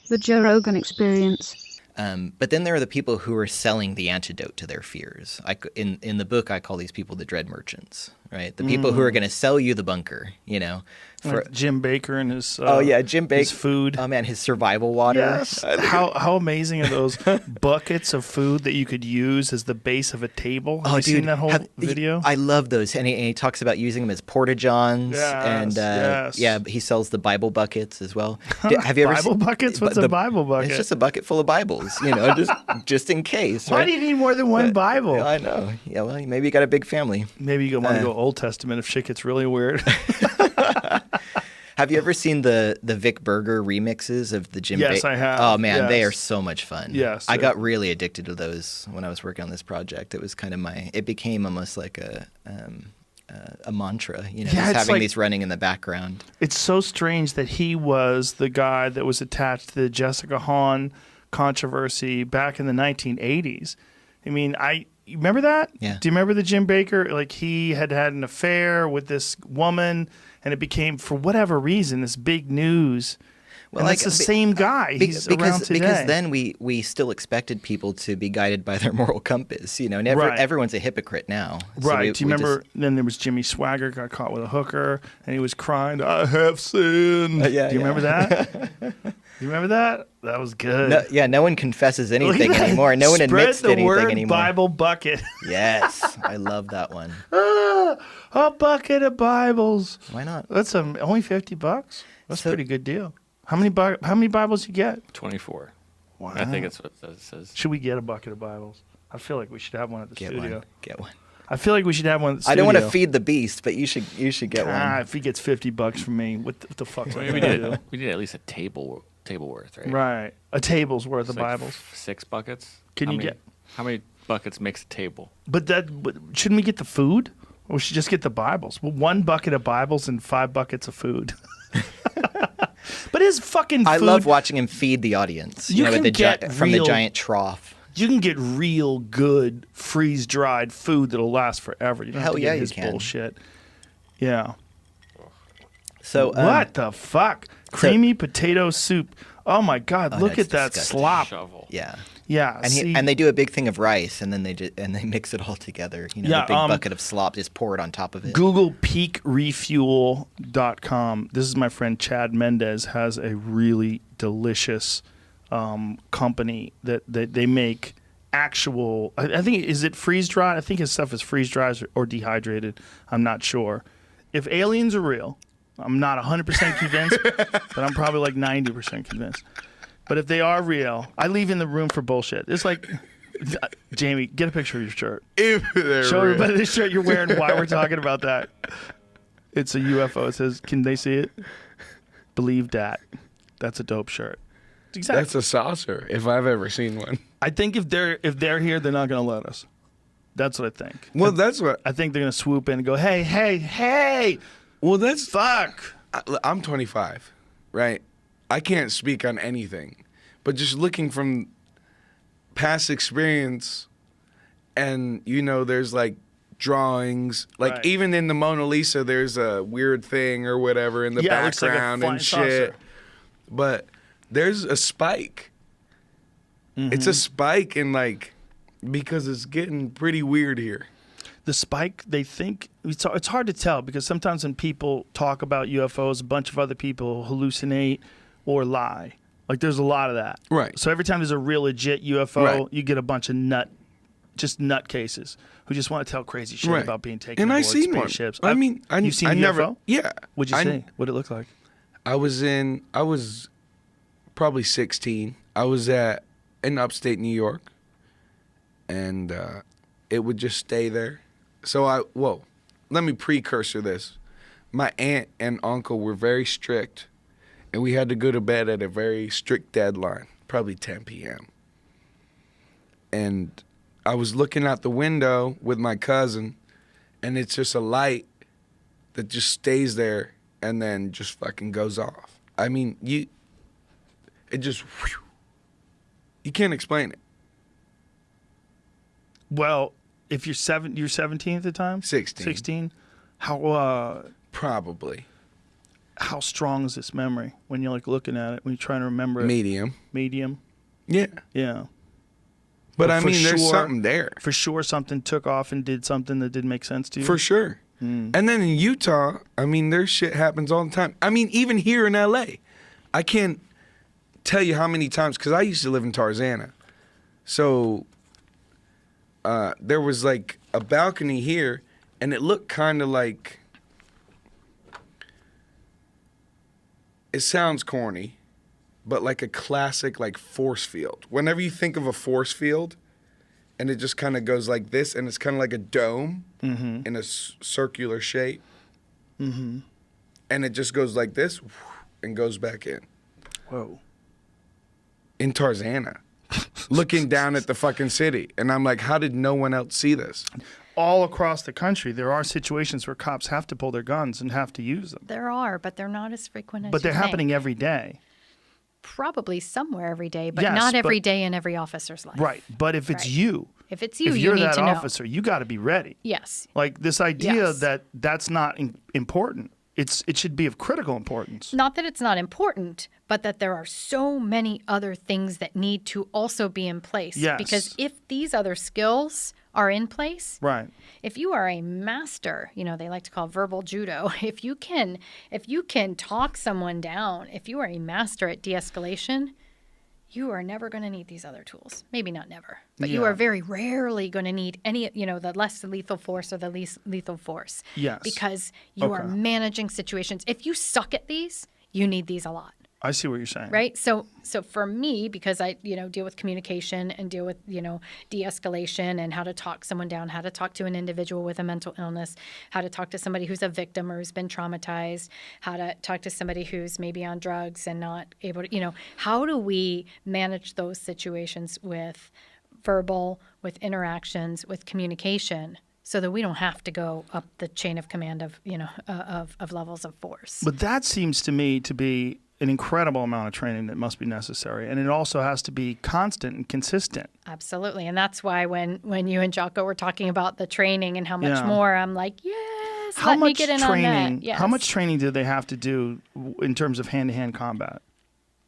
The Joe Rogan Experience. But then there are the people who are selling the antidote to their fears. In the book, I call these people the dread merchants, right? The people who are going to sell you the bunker, you know. Like Jim Baker and his Jim Baker, his food. Oh man, his survival water. Yes. How amazing are those buckets of food that you could use as the base of a table? Have you seen that whole video? I love those, and he talks about using them as porta-johns, and he sells the Bible buckets as well. Have you ever Bible buckets? What's a Bible bucket? It's just a bucket full of Bibles, you know, just in case. Why right? do you need more than one Bible? Yeah, I know. Yeah, well, maybe you got a big family. Maybe you want to go Old Testament if shit gets really weird. Have you ever seen the Vic Berger remixes of the Jim? Yes, I have. Oh man, yes. They are so much fun. Yes, I got really addicted to those when I was working on this project. It was kind of it became almost like a mantra, you know, just having these running in the background. It's so strange that he was the guy that was attached to the Jessica Hahn controversy back in the 1980s. I mean, you remember that? Yeah. Do you remember the Jim Baker? Like, he had an affair with this woman, and it became, for whatever reason, this big news. Well, and it's the same guy. He's around today. Because then we still expected people to be guided by their moral compass, you know. And everyone's a hypocrite now. Right. Do you remember? Then there was Jimmy Swaggart got caught with a hooker, and he was crying, "I have sinned." Do you remember that? You remember that? That was good. No one confesses anything anymore. No one admits to anything anymore. Spread the word Bible bucket. Yes, I love that one. A bucket of Bibles. Why not? That's only $50. That's a pretty good deal. How many Bibles you get? 24. Wow. I think it's what it says. Should we get a bucket of Bibles? I feel like we should have one at the studio. Get one. I feel like we should have one at the studio. I don't want to feed the beast, but you should get one. If he gets $50 from me, what the fuck's I we did at least a table worth, right? Right. A table's worth of Bibles. 6 buckets. How many buckets makes a table? But shouldn't we get the food? Or we should just get the Bibles? Well, 1 bucket of Bibles and 5 buckets of food. But his fucking food... I love watching him feed the audience. You know, from the giant trough. You can get real good freeze-dried food that'll last forever. You don't have to get his bullshit. Yeah. So what the fuck? Creamy potato soup. Oh my God! Look at that slop. Shovel. Yeah. And they do a big thing of rice, and then they mix it all together. You know, the big bucket of slop, just pour it on top of it. Google peakrefuel.com. This is my friend Chad Mendez has a really delicious company that they make actual. I think is it freeze dried? I think his stuff is freeze dried or dehydrated. I'm not sure. If aliens are real, I'm not 100% convinced, but I'm probably like 90% convinced. But if they are real, I leave in the room for bullshit. It's like, Jamie, get a picture of your shirt. If they're Show real. everybody the shirt you're wearing while we're talking about that. It's a UFO. It says, can they see it? Believe that. That's a dope shirt. Exactly. That's a saucer, if I've ever seen one. I think if they're here, they're not going to let us. That's what I think. Well, that's what... I think they're going to swoop in and go, hey. Well, that's... Fuck. I'm 25, right? I can't speak on anything. But just looking from past experience and, you know, there's like drawings. Like even in the Mona Lisa, there's a weird thing or whatever in the background and shit. Saucer. But there's a spike. Mm-hmm. It's a spike in like... because it's getting pretty weird here. The spike, they think, it's hard to tell because sometimes when people talk about UFOs, a bunch of other people hallucinate or lie. Like there's a lot of that. Right. So every time there's a real legit UFO, you get a bunch of nut cases who just want to tell crazy shit about being taken aboard spaceships. One. You've seen I a never, UFO? Yeah. What'd you see? What'd it look like? I was probably 16. I was in upstate New York. And it would just stay there. So let me precursor this. My aunt and uncle were very strict, and we had to go to bed at a very strict deadline, probably 10 p.m. And I was looking out the window with my cousin, and it's just a light that just stays there and then just fucking goes off. I mean, you can't explain it. Well, if you're 17 at the time? 16. 16? How, Probably. how strong is this memory when you're like looking at it, when you're trying to remember it? Medium? Yeah. Yeah. But I mean, there's something there. For sure something took off and did something that didn't make sense to you? For sure. And then in Utah, I mean, there's shit happens all the time. I mean, even here in L.A., I can't tell you how many times, because I used to live in Tarzana. So there was like a balcony here, and it looked kind of like, it sounds corny, but like a classic like force field. Whenever you think of a force field, and it just kind of goes like this, and it's kind of like a dome in a circular shape. And it just goes like this and goes back in. Whoa. In Tarzana. Looking down at the fucking city. And I'm like, how did no one else see this? All across the country, there are situations where cops have to pull their guns and have to use them. There are, but they're not as frequent as But they're you think. happening every day. Probably somewhere every day, but Yes, not every but- day in every officer's life. Right. But if it's Right. you, If it's you, if you you're need that to know. officer, you got to be ready. Yes. Like this idea Yes. that that's not important. It should be of critical importance. Not that it's not important, but that there are so many other things that need to also be in place. Yes. Because if these other skills are in place, Right. if you are a master, they like to call verbal judo, if you can talk someone down, if you are a master at de-escalation, you are never going to need these other tools. Maybe not never, but you Yeah. are very rarely going to need any, the less lethal force or the least lethal force. Yes. Because you are Okay. managing situations. If you suck at these, you need these a lot. I see what you're saying. Right. So for me, because I, deal with communication and deal with, de-escalation and how to talk someone down, how to talk to an individual with a mental illness, how to talk to somebody who's a victim or who's been traumatized, how to talk to somebody who's maybe on drugs and not able to, how do we manage those situations with verbal, with interactions, with communication, so that we don't have to go up the chain of command of, of levels of force. But that seems to me to be an incredible amount of training that must be necessary. And it also has to be constant and consistent. Absolutely. And that's why when you and Jocko were talking about the training and how much more, I'm like, yes, let me get in on that. Yes. How much training do they have to do in terms of hand-to-hand combat?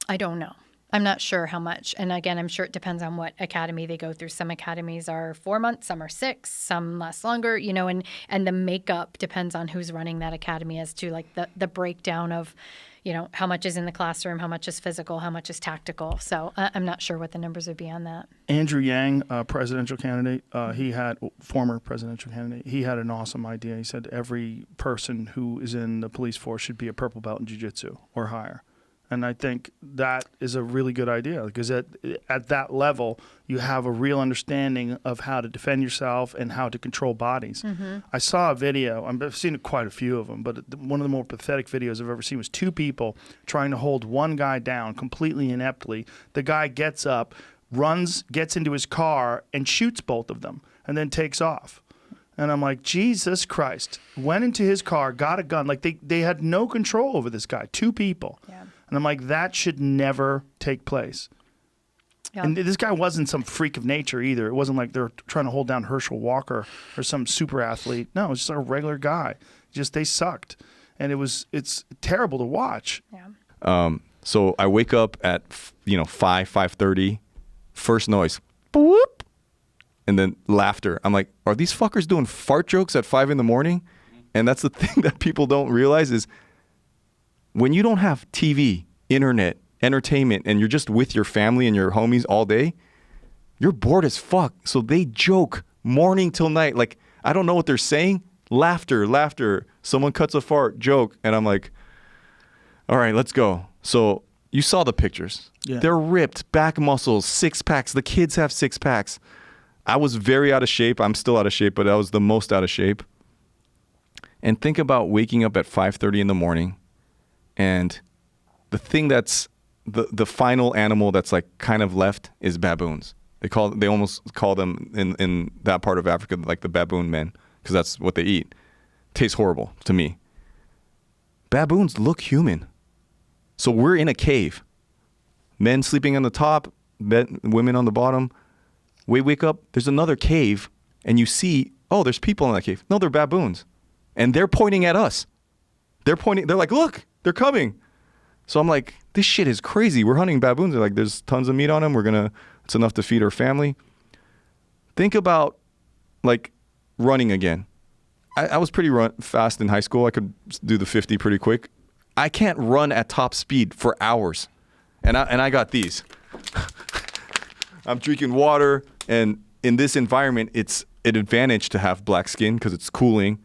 I don't know. I'm not sure how much. And again, I'm sure it depends on what academy they go through. Some academies are 4 months, some are 6, some last longer, and the makeup depends on who's running that academy as to like the breakdown of, how much is in the classroom, how much is physical, how much is tactical. So I'm not sure what the numbers would be on that. Andrew Yang, presidential candidate, former presidential candidate, he had an awesome idea. He said every person who is in the police force should be a purple belt in jiu-jitsu or higher. And I think that is a really good idea because at that level, you have a real understanding of how to defend yourself and how to control bodies. I saw a video, I've seen quite a few of them, but one of the more pathetic videos I've ever seen was 2 people trying to hold one guy down completely ineptly. The guy gets up, runs, gets into his car, and shoots both of them, and then takes off. And I'm like, Jesus Christ. Went into his car, got a gun. Like they had no control over this guy, 2 people. Yeah. And I'm like, that should never take place. Yeah. And this guy wasn't some freak of nature either. It wasn't like they're trying to hold down Herschel Walker or some super athlete. No, it was just like a regular guy. Just they sucked. And it's terrible to watch. Yeah. So I wake up at 5:30, first noise, boop, and then laughter. I'm like, are these fuckers doing fart jokes at 5 a.m? And that's the thing that people don't realize is when you don't have TV, internet, entertainment, and you're just with your family and your homies all day, you're bored as fuck. So they joke morning till night. Like, I don't know what they're saying. Laughter. Someone cuts a fart, joke. And I'm like, all right, let's go. So you saw the pictures. Yeah. They're ripped, back muscles, 6-packs. The kids have 6-packs. I was very out of shape. I'm still out of shape, but I was the most out of shape. And think about waking up at 5:30 in the morning. And the thing that's the final animal that's like kind of left is baboons. They almost call them in that part of Africa like the baboon men because that's what they eat. Tastes horrible to me. Baboons look human. So we're in a cave. Men sleeping on the top, women on the bottom. We wake up, there's another cave, and you see, there's people in that cave. No, they're baboons. And they're pointing at us. They're like, look, They're coming. So I'm like, this shit is crazy. We're hunting baboons. They're like, there's tons of meat on them. It's enough to feed our family. Think about like running again. I was pretty fast in high school. I could do the 50 pretty quick. I can't run at top speed for hours. And I got these. I'm drinking water, and in this environment, it's an advantage to have black skin because it's cooling.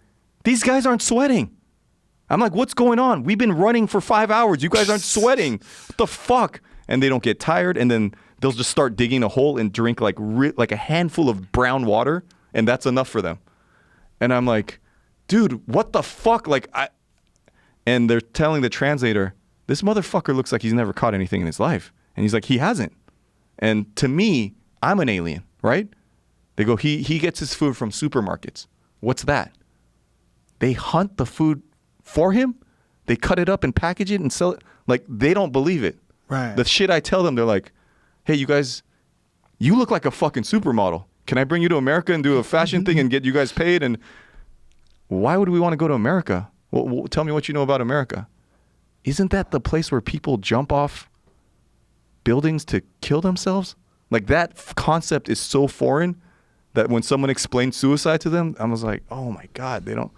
These guys aren't sweating. I'm like, what's going on? We've been running for 5 hours. You guys aren't sweating. What the fuck? And they don't get tired, and then they'll just start digging a hole and drink like a handful of brown water, and that's enough for them. And I'm like, dude, what the fuck? And they're telling the translator, this motherfucker looks like he's never caught anything in his life. And he's like, he hasn't. And to me, I'm an alien, right? They go, he gets his food from supermarkets. What's that? They hunt the food for him. They cut it up and package it and sell it. Like, they don't believe it. Right. The shit I tell them, they're like, hey, you guys, you look like a fucking supermodel. Can I bring you to America and do a fashion thing and get you guys paid? And why would we want to go to America? Well, tell me what you know about America. Isn't that the place where people jump off buildings to kill themselves? Like, that concept is so foreign that when someone explained suicide to them, I was like, oh my God, they don't.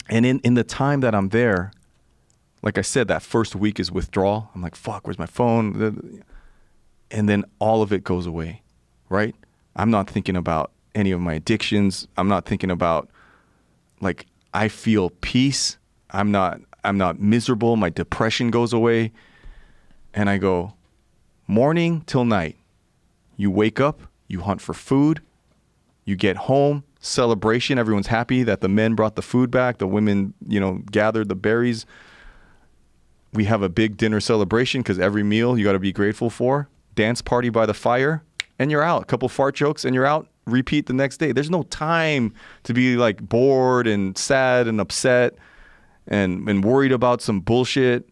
And in the time that I'm there, like I said, that first week is withdrawal. I'm like, fuck, where's my phone? And then all of it goes away, right? I'm not thinking about any of my addictions. I'm not thinking about, like, I feel peace. I'm not miserable. My depression goes away. And I go, morning till night. You wake up, you hunt for food, you get home, celebration. Everyone's happy that the men brought the food back. The women, gathered the berries. We have a big dinner celebration because every meal you got to be grateful for. Dance party by the fire, and you're out. A couple fart jokes, and you're out. Repeat the next day. There's no time to be like bored and sad and upset and worried about some bullshit.